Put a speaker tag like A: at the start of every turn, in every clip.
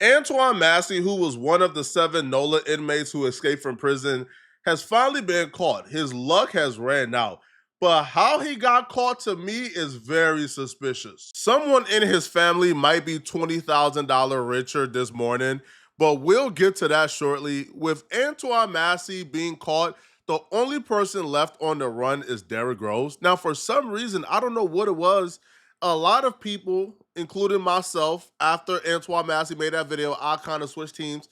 A: Antoine Massey, who was one of the 7 NOLA inmates who escaped from prison, has finally been caught. His luck has ran out. But how he got caught to me is very suspicious. Someone in his family might be $20,000 richer this morning, but we'll get to that shortly. With Antoine Massey being caught, the only person left on the run is Derrick Groves. Now, for some reason, I don't know what it was, a lot of people, including myself, after Antoine Massey made that video, I kind of switched teams.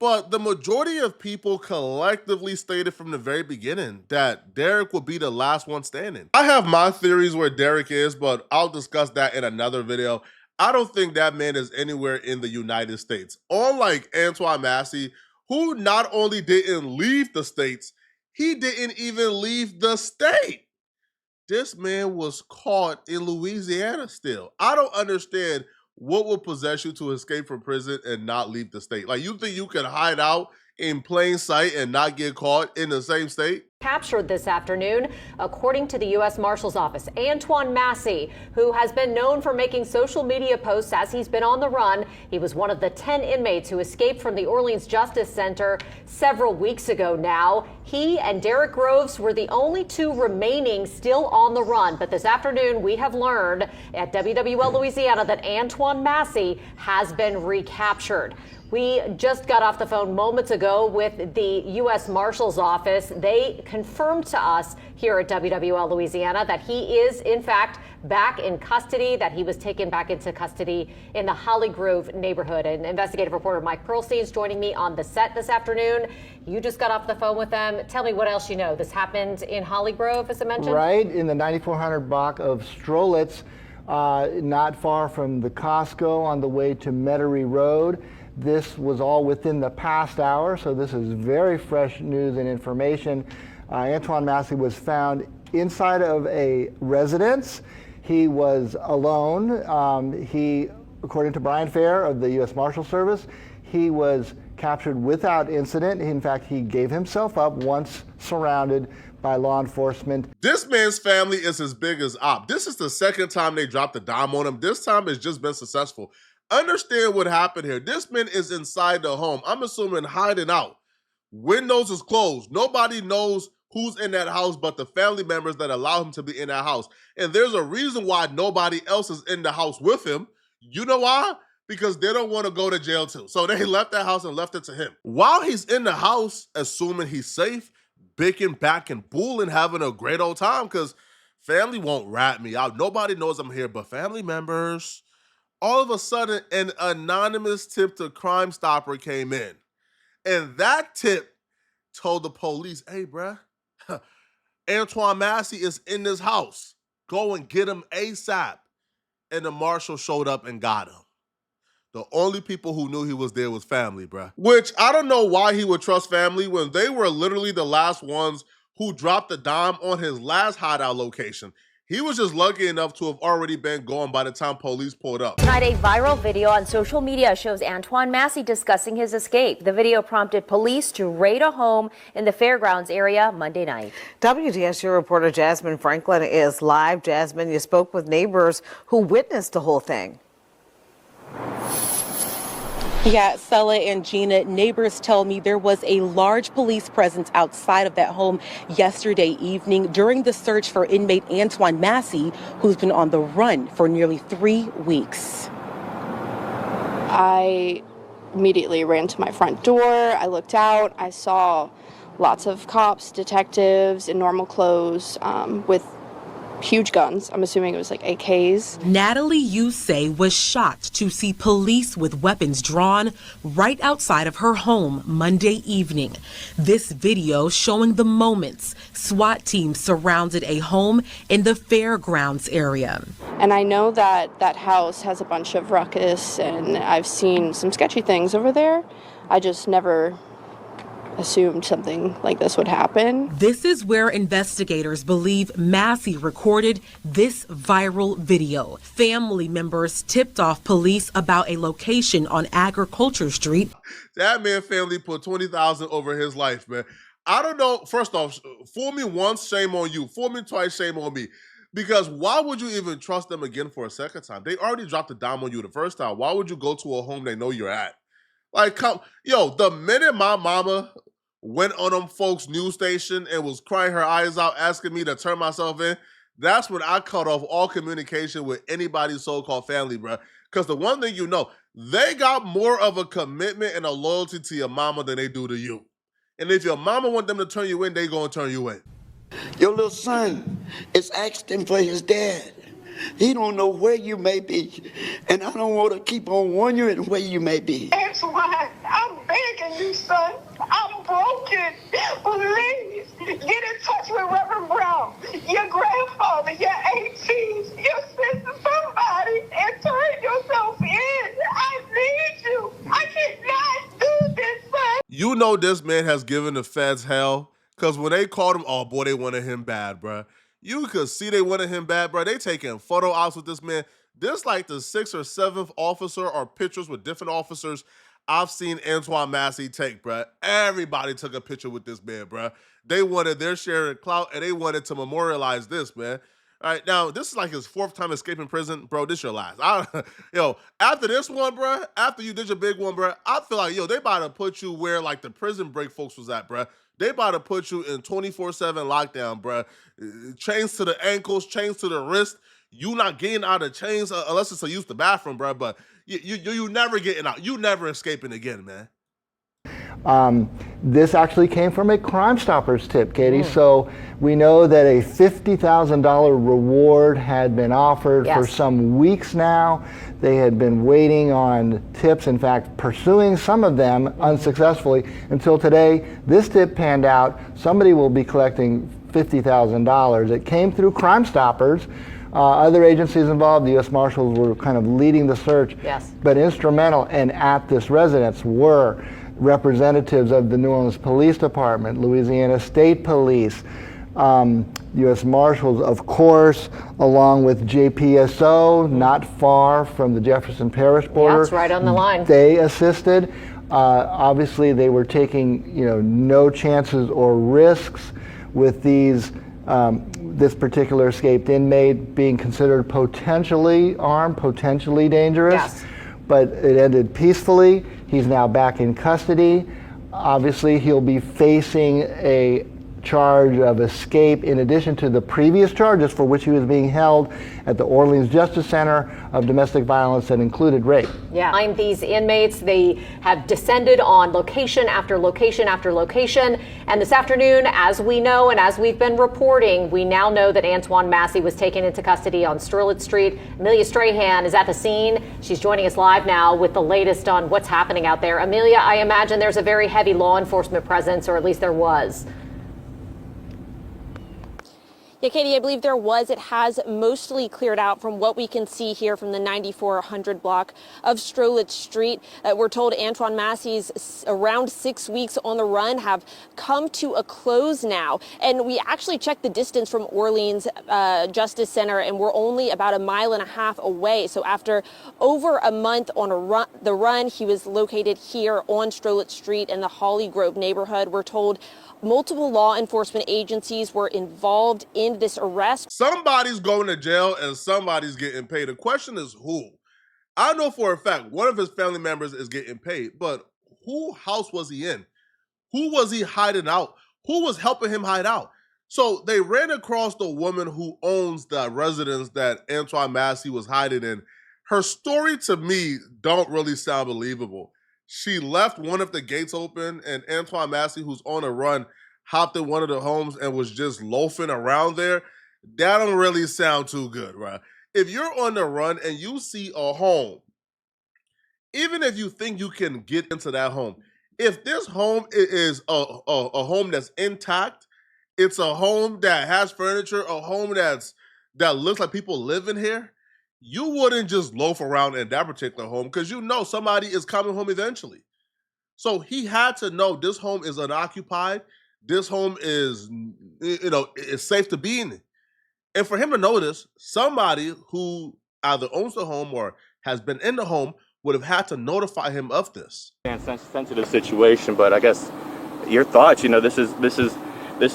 A: But the majority of people collectively stated from the very beginning that Derrick would be the last one standing. I have my theories where Derrick is, but I'll discuss that in another video. I don't think that man is anywhere in the United States. Unlike Antoine Massey, who not only didn't leave the States, he didn't even leave the state. This man was caught in Louisiana still. I don't understand what will possess you to escape from prison and not leave the state. Like, you think you can hide out in plain sight and not get caught in the same state?
B: Captured this afternoon, according to the U.S. Marshal's Office. Antoine Massey, who has been known for making social media posts as he's been on the run. He was one of the 10 inmates who escaped from the Orleans Justice Center several weeks ago now. He and Derrick Groves were the only 2 remaining still on the run. But this afternoon, we have learned at WWL Louisiana that Antoine Massey has been recaptured. We just got off the phone moments ago with the U.S. Marshal's Office. They confirmed to us here at WWL Louisiana that he is, in fact, back in custody, that he was taken back into custody in the Holly Grove neighborhood. And investigative reporter Mike Pearlstein is joining me on the set this afternoon. You just got off the phone with them. Tell me what else you know. This happened in Holly Grove, as I mentioned?
C: Right, in the 9400 block of Strolitz, not far from the Costco on the way to Metairie Road. This was all within the past hour, so this is very fresh news and information. Antoine Massey was found inside of a residence. He was alone. According to Brian Fair of the U.S. Marshal Service, he was captured without incident. In fact, he gave himself up once surrounded by law enforcement.
A: This man's family is as big as op. This is the second time they dropped the dime on him. This time it's just been successful. Understand what happened here. This man is inside the home. I'm assuming hiding out. Windows is closed. Nobody knows who's in that house but the family members that allow him to be in that house. And there's a reason why nobody else is in the house with him. You know why? Because they don't want to go to jail too. So they left that house and left it to him. While he's in the house, assuming he's safe, bickering back and bulling, having a great old time, because family won't rat me out. Nobody knows I'm here but family members. All of a sudden, an anonymous tip to Crime Stopper came in. And that tip told the police, hey, bruh, Antoine Massey is in this house. Go and get him ASAP. And the marshal showed up and got him. The only people who knew he was there was family, bruh. Which, I don't know why he would trust family when they were literally the last ones who dropped the dime on his last hideout location. He was just lucky enough to have already been gone by the time police pulled up.
D: Tonight, a viral video on social media shows Antoine Massey discussing his escape. The video prompted police to raid a home in the fairgrounds area Monday night.
E: WDSU reporter Jasmine Franklin is live. Jasmine, you spoke with neighbors who witnessed the whole thing.
F: Yeah, Sella and Gina, neighbors tell me there was a large police presence outside of that home yesterday evening during the search for inmate Antoine Massey, who's been on the run for nearly 3 weeks.
G: I immediately ran to my front door. I looked out. I saw lots of cops, detectives in normal clothes with huge guns. I'm assuming it was like AKs.
F: Natalie Yusei was shocked to see police with weapons drawn right outside of her home Monday evening. This video showing the moments SWAT teams surrounded a home in the fairgrounds area.
G: And I know that that house has a bunch of ruckus, and I've seen some sketchy things over there. I just never assumed something like this would happen.
F: This is where investigators believe Massey recorded this viral video. Family members tipped off police about a location on Agriculture Street.
A: That man family put $20,000 over his life, man. I don't know. First off, fool me once, shame on you. Fool me twice, shame on me. Because why would you even trust them again for a second time? They already dropped a dime on you the first time. Why would you go to a home they know you're at Like, the minute my mama went on them folks' news station and was crying her eyes out, asking me to turn myself in, that's when I cut off all communication with anybody's so-called family, bro. Because the one thing they got more of a commitment and a loyalty to your mama than they do to you. And if your mama want them to turn you in, they gonna turn you in.
H: Your little son is asking for his dad. He don't know where you may be, and I don't want to keep on wondering where you may be.
I: Antoine, I'm begging you, son. I'm broken. Please, get in touch with Reverend Brown, your grandfather, your aunties, your sister, somebody, and turn yourself in. I need you. I cannot do this, son.
A: You know this man has given the feds hell, because when they called him, oh boy, they wanted him bad, bruh. You could see they wanted him bad, bro. They taking photo ops with this man. This like the 6th or 7th officer or pictures with different officers I've seen Antoine Massey take, bro. Everybody took a picture with this man, bro. They wanted their share of clout, and they wanted to memorialize this, man. All right, now, this is like his 4th time escaping prison. Bro, this your last. After this one, bro, after you did your big one, bro, I feel like, they about to put you where, like, the prison break folks was at, bro. They about to put you in 24/7 lockdown, bro. Chains to the ankles, chains to the wrist. You not getting out of chains unless it's to use the bathroom, bro. But you never getting out. You never escaping again, man.
C: This actually came from a Crime Stoppers tip, Katie. So we know that a $50,000 reward had been offered for some weeks now. They had been waiting on tips, in fact, pursuing some of them unsuccessfully until today. This tip panned out. Somebody will be collecting $50,000. It came through Crime Stoppers. Other agencies involved, the U.S. Marshals were kind of leading the search, but instrumental and at this residence were representatives of the New Orleans Police Department, Louisiana State Police, U.S. Marshals, of course, along with JPSO, not far from the Jefferson Parish border.
B: That's right on the line.
C: They assisted. Obviously, they were taking, no chances or risks with these. This particular escaped inmate being considered potentially armed, potentially dangerous, but it ended peacefully. He's now back in custody. Obviously, he'll be facing a charge of escape in addition to the previous charges for which he was being held at the Orleans Justice Center of domestic violence that included rape.
B: Find these inmates. They have descended on location after location after location. And this afternoon, as we know and as we've been reporting, we now know that Antoine Massey was taken into custody on Strolitz Street. Amelia Strahan is at the scene. She's joining us live now with the latest on what's happening out there. Amelia, I imagine there's a very heavy law enforcement presence, or at least there was.
J: Yeah, Katie, I believe there was. It has mostly cleared out from what we can see here from the 9400 block of Strolitz Street. We're told Antoine Massey's around 6 weeks on the run have come to a close now. And we actually checked the distance from Orleans Justice Center, and we're only about 1.5 miles away. So after over a month on the run, he was located here on Strolitz Street in the Holly Grove neighborhood. We're told multiple law enforcement agencies were involved in this arrest.
A: Somebody's going to jail and somebody's getting paid. The question is who? I know for a fact one of his family members is getting paid, but whose house was he in? Who was he hiding out? Who was helping him hide out? So they ran across the woman who owns the residence that Antoine Massey was hiding in. Her story to me don't really sound believable. She left one of the gates open, and Antoine Massey, who's on a run, hopped in one of the homes and was just loafing around there. That don't really sound too good, right? If you're on the run and you see a home, even if you think you can get into that home, if this home is a home that's intact, it's a home that has furniture, a home that looks like people live in here, you wouldn't just loaf around in that particular home because you know somebody is coming home eventually. So he had to know this home is unoccupied. This home is, it's safe to be in. And for him to know this, somebody who either owns the home or has been in the home would have had to notify him of this.
K: Sensitive situation, but I guess your thoughts, this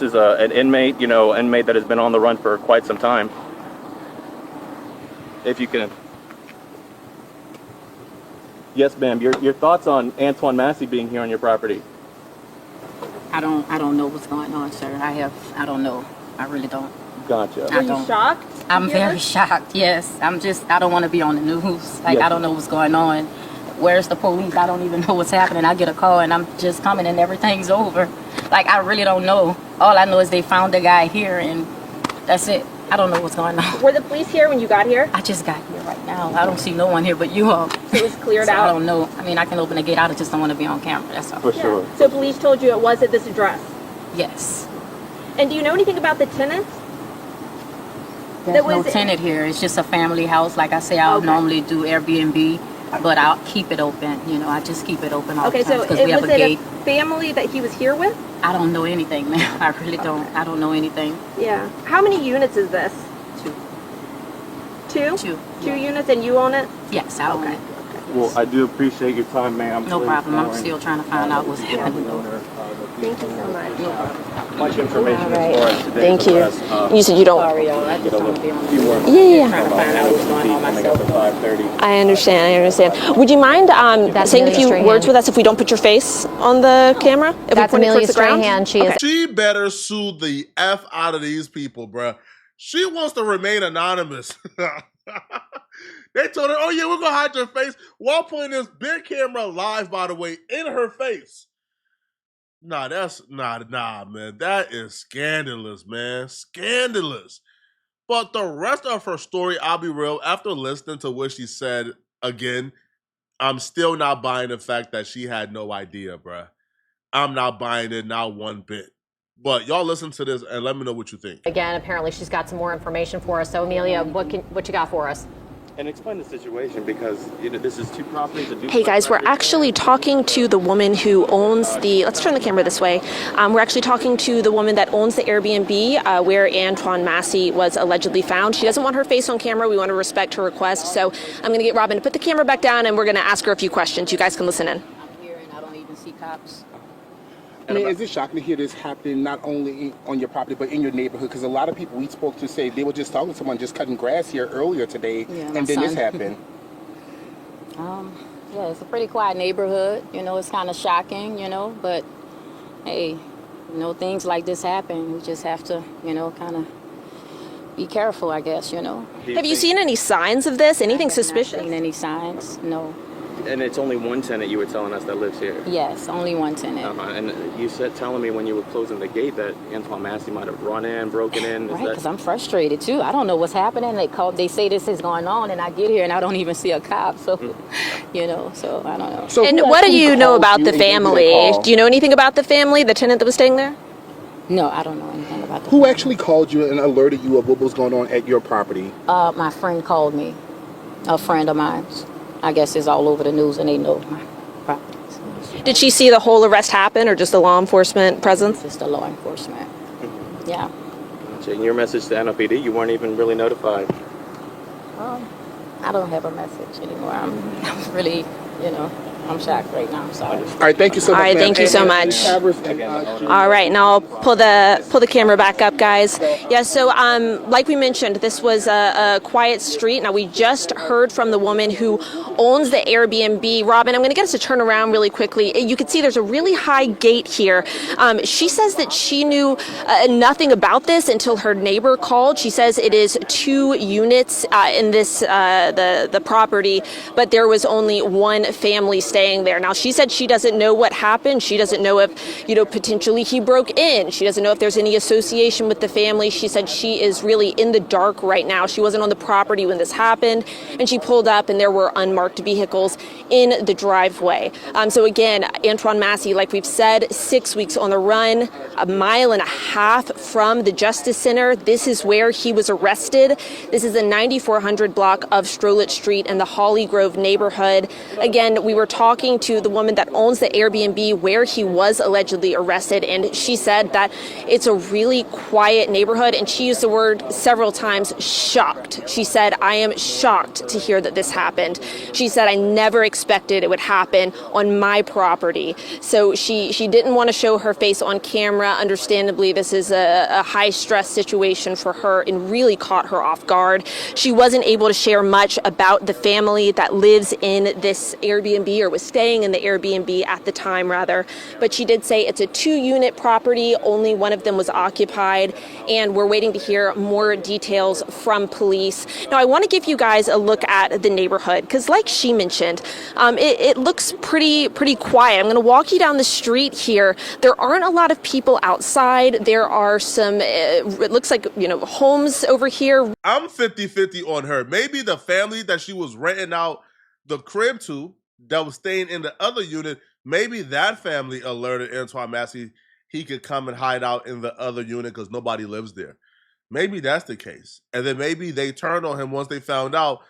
K: is an inmate, inmate that has been on the run for quite some time. If you can, Yes, ma'am. Your thoughts on Antoine Massey being here on your property?
L: I don't know what's going on, sir. I don't know. I really don't.
K: Gotcha.
J: Were you shocked?
L: I'm very shocked, yes. I don't want to be on the news. Like,
K: Yes.
L: I don't know what's going on. Where's the police? I don't even know what's happening. I get a call and I'm just coming and everything's over. Like, I really don't know. All I know is they found the guy here and that's it. I don't know what's going on.
J: Were the police here when you got here?
L: I just got here right now. I don't see no one here but you all.
J: So it was cleared
L: So
J: out?
L: I don't know. I mean, I can open the gate. I just don't want to be on camera. That's all.
K: For sure.
J: So police told you it was at this address?
L: Yes.
J: And do you know anything about the tenant?
L: There's no tenant here. It's just a family house. Like I say, I'll normally do Airbnb, but I'll keep it open. You know, I just keep it open all the time
J: so
L: because we have a
J: was it
L: gate.
J: a family that he was here with?
L: I don't know anything, man. I really don't. I don't know anything.
J: Yeah. How many units is this? Two. Two units, and you own it?
L: Yes, I own it.
K: Well, I do appreciate your time, ma'am.
L: No problem. I'm still trying to find out what's happening.
J: Thank you so much.
K: Much information
J: All right.
K: for us today.
J: Thank you.
K: You
J: said you don't.
L: Sorry, y'all. I just want to be on the
J: Yeah.
L: trying to find out what's going on myself.
J: I understand. Would you mind saying a few words with us if we don't put your face on the camera? If
B: That's
J: we point it
B: Amelia
J: towards the ground?
B: Strahan. She is.
A: She better sue the F out of these people, bruh. She wants to remain anonymous. They told her, oh yeah, we're going to hide your face while putting this big camera live, by the way, in her face. Nah, man. That is scandalous, man. Scandalous. But the rest of her story, I'll be real, after listening to what she said again, I'm still not buying the fact that she had no idea, bruh. I'm not buying it, not one bit. But y'all listen to this and let me know what you think.
B: Again, apparently she's got some more information for us. So, Amelia, what you got for us?
K: And explain the situation because this is two properties.
J: Hey guys, we're actually talking to the woman who owns the, let's turn the camera this way. We're actually talking to the woman that owns the Airbnb where Antoine Massey was allegedly found. She doesn't want her face on camera. We want to respect her request. So I'm going to get Robin to put the camera back down and we're going to ask her a few questions. You guys can listen in.
L: I'm here and I don't even see cops.
M: I mean, is it shocking to hear this happen not only on your property but in your neighborhood? Because a lot of people we spoke to say they were just talking to someone just cutting grass here earlier today, and then this happened.
L: Yeah, it's a pretty quiet neighborhood. You know, it's kind of shocking. You know, but hey, you know, things like this happen. We just have to, you know, kind of be careful, I guess. You know.
J: Have you seen any signs of this? Anything suspicious?
L: Not seen any signs? No.
K: And it's only one tenant you were telling us that lives here.
L: Yes, only one tenant.
K: And you said telling me when you were closing the gate that Antoine Massey might have run in, broken in.
L: Right, because I'm frustrated too. I don't know what's happening. They say this is going on, and I get here and I don't even see a cop. So, you know, so I don't know.
M: So
J: and what do you know about the family? Do you know anything about the family, the tenant that was staying there?
L: No, I don't know anything about the
M: Who actually called you and alerted you of what was going on at your property?
L: My friend called me, a friend of mine. I guess it's all over the news and they know my property.
J: Did she see the whole arrest happen or just the law enforcement presence?
L: Just the law enforcement. Yeah.
K: So in your message to NOPD, you weren't even really notified.
L: I don't have a message anymore. I'm really, you know, I'm shocked right now. I'm sorry.
M: All right, thank you so much.
J: All right, thank you so much. All right, now I'll pull the camera back up, guys. Yeah, so like we mentioned, this was a quiet street. Now we just heard from the woman who owns the Airbnb. Robin, I'm going to get us to turn around really quickly. You can see there's a really high gate here. She says that she knew nothing about this until her neighbor called. She says it is 2 units in this the property, but there was only one family staying there. Now, she said she doesn't know what happened. She doesn't know if, you know, potentially he broke in. She doesn't know if there's any association with the family. She said she is really in the dark right now. She wasn't on the property when this happened, and she pulled up and there were unmarked vehicles in the driveway. So again, Antoine Massey, like we've said, 6 weeks on the run, 1.5 miles from the Justice Center. This is where he was arrested. This is the 9400 block of Strollett Street in the Holly Grove neighborhood. Again, we were talking talking to the woman that owns the Airbnb where he was allegedly arrested, and she said that it's a really quiet neighborhood, and she used the word several times, shocked. She said, "I am shocked to hear that this happened." She said, "I never expected it would happen on my property." So she didn't want to show her face on camera. Understandably, this is a high stress situation for her and really caught her off guard. She wasn't able to share much about the family that lives in this Airbnb, or was staying in the Airbnb at the time, rather. But she did say it's a 2-unit property. Only one of them was occupied, and we're waiting to hear more details from police. Now, I want to give you guys a look at the neighborhood because, like she mentioned, it looks pretty quiet. I'm going to walk you down the street here. There aren't a lot of people outside. There are some, it looks like, homes over here.
A: I'm 50-50 on her. Maybe the family that she was renting out the crib to that was staying in the other unit, maybe that family alerted Antoine Massey he could come and hide out in the other unit because nobody lives there. Maybe that's the case. And then maybe they turned on him once they found out,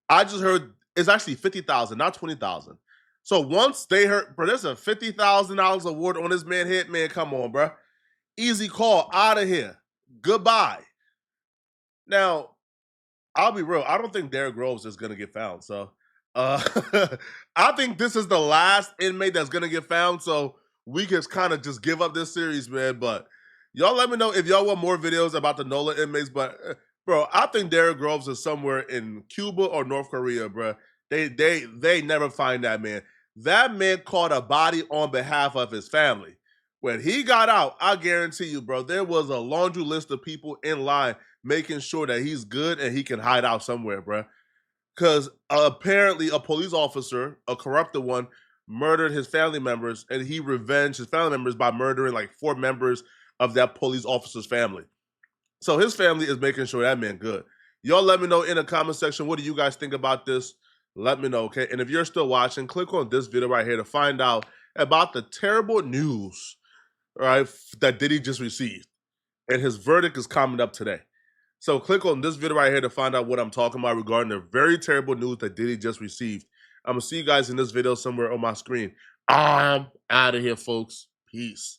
A: I just heard it's actually $50,000, not $20,000. So once they heard, bro, there's a $50,000 award on this man head, man, come on, bro. Easy call, out of here. Goodbye. Now, I'll be real. I don't think Derrick Groves is going to get found. So I think this is the last inmate that's going to get found. So we can kind of just give up this series, man. But y'all let me know if y'all want more videos about the NOLA inmates. But, bro, I think Derrick Groves is somewhere in Cuba or North Korea, bro. They never find that man. That man caught a body on behalf of his family. When he got out, I guarantee you, bro, there was a laundry list of people in line making sure that he's good and he can hide out somewhere, bro. Because apparently a police officer, a corrupted one, murdered his family members, and he revenged his family members by murdering like 4 members of that police officer's family. So his family is making sure that man good. Y'all let me know in the comment section, what do you guys think about this? Let me know, okay? And if you're still watching, click on this video right here to find out about the terrible news, right, that Diddy just received. And his verdict is coming up today. So click on this video right here to find out what I'm talking about regarding the very terrible news that Diddy just received. I'm going to see you guys in this video somewhere on my screen. I'm out of here, folks. Peace.